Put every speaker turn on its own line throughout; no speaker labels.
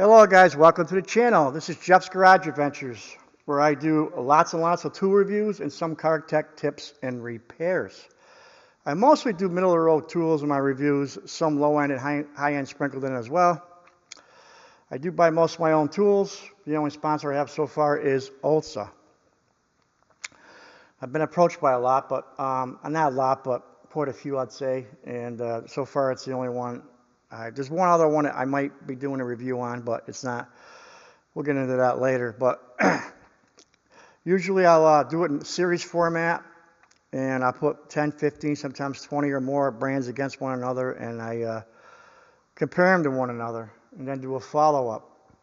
Hello guys, welcome to the channel. This is Jeff's Garage Adventures, where I do lots and lots of tool reviews and some car tech tips and repairs. I mostly do middle of the road tools in my reviews, some low end and high end sprinkled in as well. I do buy most of my own tools. The only sponsor I have so far is OLSA. I've been approached by a lot, but not a lot, but quite a few I'd say, and so far it's the only one. There's one other one that I might be doing a review on, but it's not. We'll get into that later. But usually I'll do it in series format, and I'll put 10, 15, sometimes 20 or more brands against one another, and I compare them to one another, and then do a follow-up.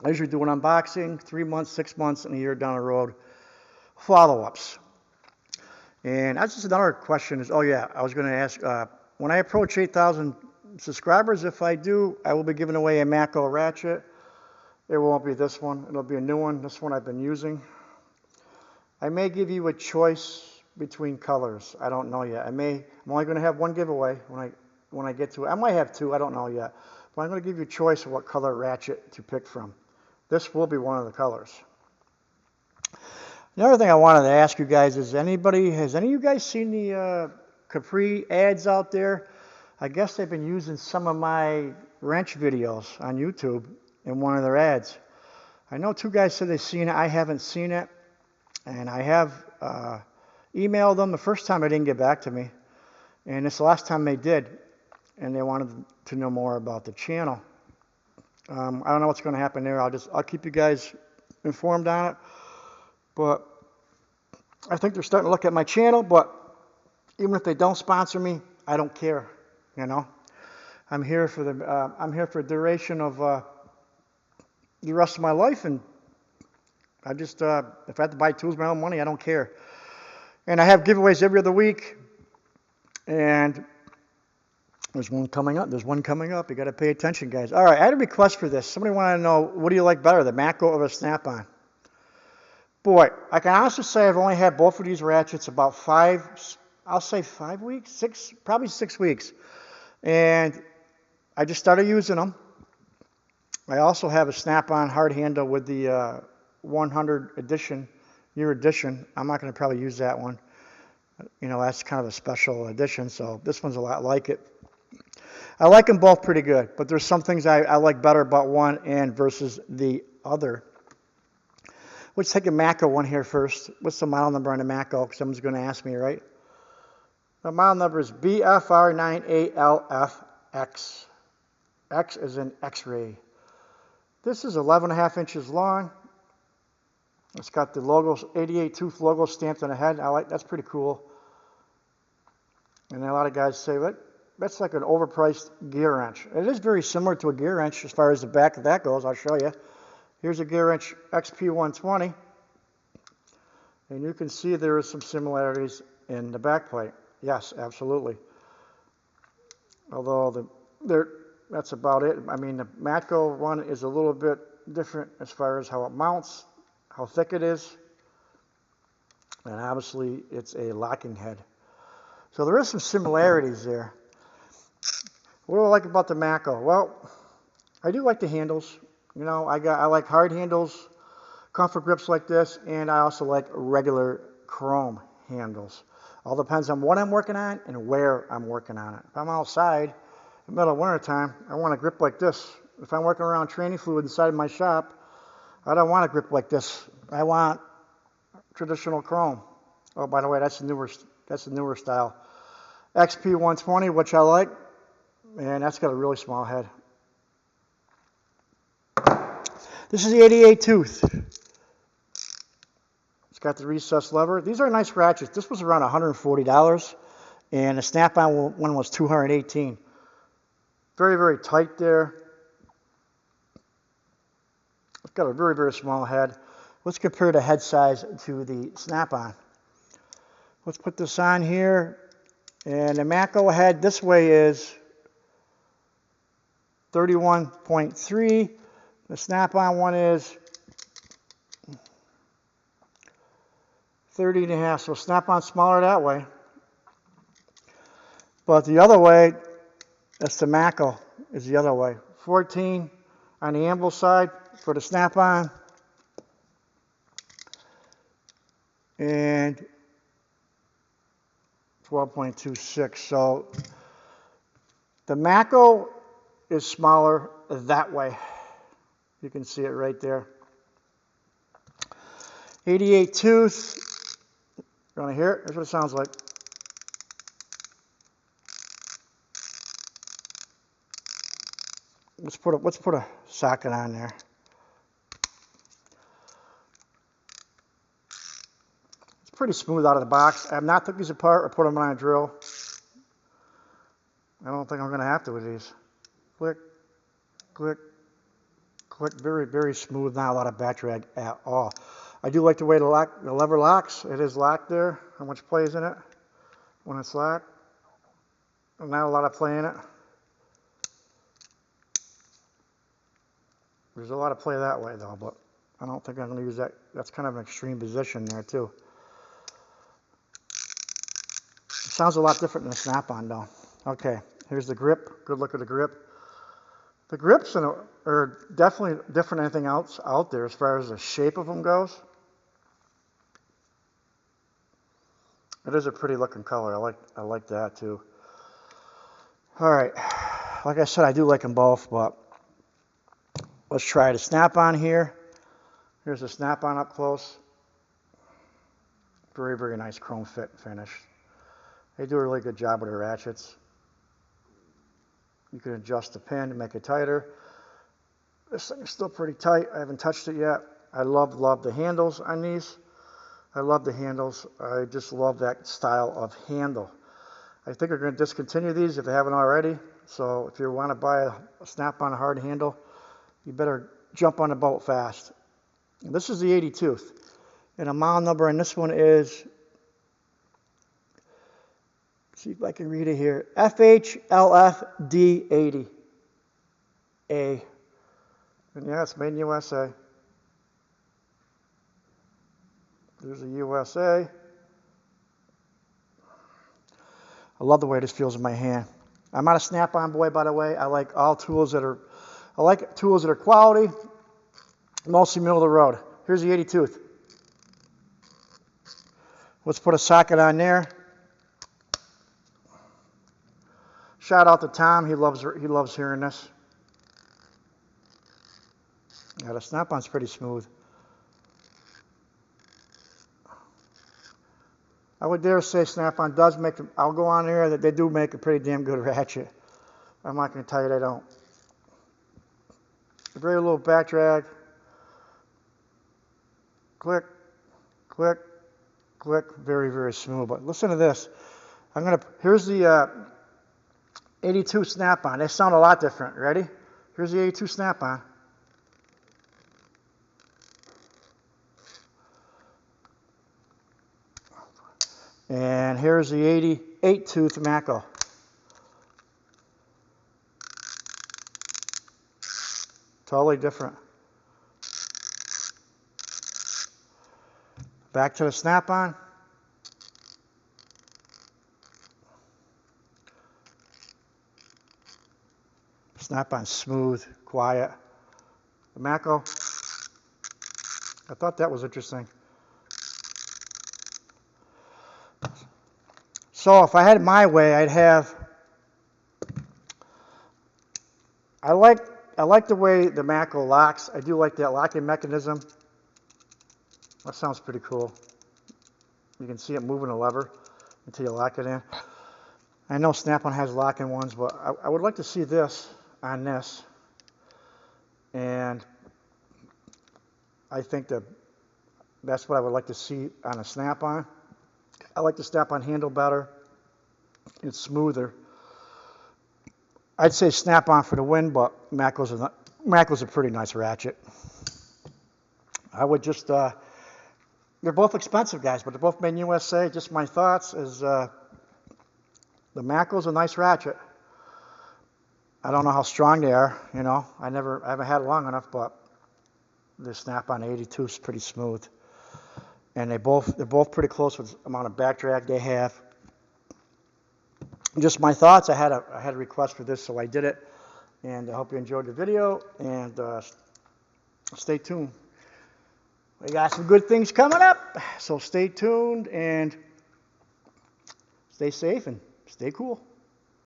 I usually do an unboxing, 3 months, 6 months, and a year down the road, follow-ups. And that's just another question is, oh yeah, I was going to ask, when I approach 8,000 subscribers, if I do, I will be giving away a MATCO ratchet. It won't be this one. It'll be a new one. This one I've been using. I may give you a choice between colors. I don't know yet. I'm only going to have one giveaway when I get to it. I might have two. I don't know yet. But I'm going to give you a choice of what color ratchet to pick from. This will be one of the colors. Another thing I wanted to ask you guys is, has any of you guys seen the Capri ads out there? I guess they've been using some of my wrench videos on YouTube in one of their ads. I know two guys said they've seen it. I haven't seen it, and I have emailed them. The first time they didn't get back to me, and it's the last time they did, and they wanted to know more about the channel. I don't know what's going to happen there. I'll keep you guys informed on it. But I think they're starting to look at my channel, but even if they don't sponsor me, I don't care, you know. I'm here for the duration of the rest of my life, and I just if I have to buy tools with my own money, I don't care. And I have giveaways every other week, and there's one coming up. You got to pay attention, guys. All right, I had a request for this. Somebody wanted to know, what do you like better, the MATCO or the Snap-on? Boy, I can honestly say I've only had both of these ratchets about 5 weeks, probably 6 weeks. And I just started using them. I also have a Snap-on hard handle with the 100 year edition. I'm not going to probably use that one. You know, that's kind of a special edition, so this one's a lot like it. I like them both pretty good, but there's some things I like better about one and versus the other. Let's take a MATCO one here first. What's the model number on the MATCO? Someone's going to ask me, right? The model number is BFR9ALFX. X is in X-ray. This is 11.5 inches long. It's got the logo, 88 tooth logo stamped on the head. That's pretty cool. And a lot of guys say, that's like an overpriced gear wrench. It is very similar to a gear wrench as far as the back of that goes. I'll show you. Here's a gear wrench XP120. And you can see there is some similarities in the back plate. Yes, absolutely. Although that's about it. I mean, the MATCO one is a little bit different as far as how it mounts, how thick it is, and obviously it's a locking head. So there is some similarities there. What do I like about the MATCO? Well, I do like the handles. You know, I like hard handles, comfort grips like this, and I also like regular chrome handles. All depends on what I'm working on and where I'm working on it. If I'm outside in the middle of winter time, I want a grip like this. If I'm working around training fluid inside my shop, I don't want a grip like this. I want traditional chrome. Oh, by the way, that's the newer style. XP120, which I like, and that's got a really small head. This is the 88 tooth. It's got the recessed lever. These are nice ratchets. This was around $140, and the Snap-on one was $218. Very, very tight there. It's got a very, very small head. Let's compare the head size to the Snap-on. Let's put this on here. And the MATCO head this way is 31.3. The Snap-on one is 30.5. So Snap-on smaller that way. But the other way, that's the MATCO, is the other way. 14 on the anvil side for the snap-on. And 12.26. So the MATCO is smaller that way. You can see it right there. 88 tooth. You want to hear it? Here's what it sounds like. Let's put a socket on there. It's pretty smooth out of the box. I have not took these apart or put them on a drill. I don't think I'm going to have to with these. Click, click, click. Very, very smooth. Not a lot of back drag at all. I do like the way the lever locks. It is locked there. How much play is in it when it's locked? Not a lot of play in it. There's a lot of play that way though, but I don't think I'm going to use that. That's kind of an extreme position there too. It sounds a lot different than a snap-on though. Okay, here's the grip. Good look at the grip. The grips are definitely different than anything else out there as far as the shape of them goes. It is a pretty looking color. I like that too. All right, like I said, I do like them both, but let's try the snap-on here. Here's the snap-on up close. Very, very nice chrome fit finish. They do a really good job with the ratchets. You can adjust the pin to make it tighter. This thing is still pretty tight. I haven't touched it yet. I love the handles on these. I love the handles. I just love that style of handle. I think they're going to discontinue these if they haven't already. So if you want to buy a snap-on hard handle, you better jump on the boat fast. And this is the 80 tooth. And the model number on this one is, see if I can read it here, FHLFD80A. And yeah, it's made in USA. There's a USA. I love the way this feels in my hand. I'm not a snap-on boy, by the way. I like tools that are quality, mostly middle of the road. Here's the 80 tooth. Let's put a socket on there. Shout out to Tom. He loves hearing this. Yeah, the snap-on's pretty smooth. I would dare say snap-on does make them. I'll go on there that they do make a pretty damn good ratchet. I'm not going to tell you they don't. Very little back drag. Click, click, click. Very, very smooth. But listen to this. Here's the 82 snap-on. They sound a lot different. Ready? Here's the 82 snap-on. And here's the 88 tooth MATCO. Totally different. Back to the snap-on. Snap-on smooth, quiet. The MATCO, I thought that was interesting. So if I had it my way, I'd have, I like the way the MATCO locks. I do like that locking mechanism. That sounds pretty cool. You can see it moving the lever until you lock it in. I know Snap-on has locking ones, but I would like to see this on this. And I think that's what I would like to see on a Snap-on. I like the Snap-on handle better. It's smoother. I'd say Snap-on for the win, but MATCO's a pretty nice ratchet. I would just, they're both expensive, guys, but they're both made in USA. Just my thoughts is the MATCO's a nice ratchet. I don't know how strong they are, you know. I haven't had it long enough, but the Snap-on 82 is pretty smooth. And they're both pretty close with the amount of back drag they have. Just my thoughts. I had a request for this, so I did it. And I hope you enjoyed the video, and stay tuned. We got some good things coming up, so stay tuned and stay safe and stay cool.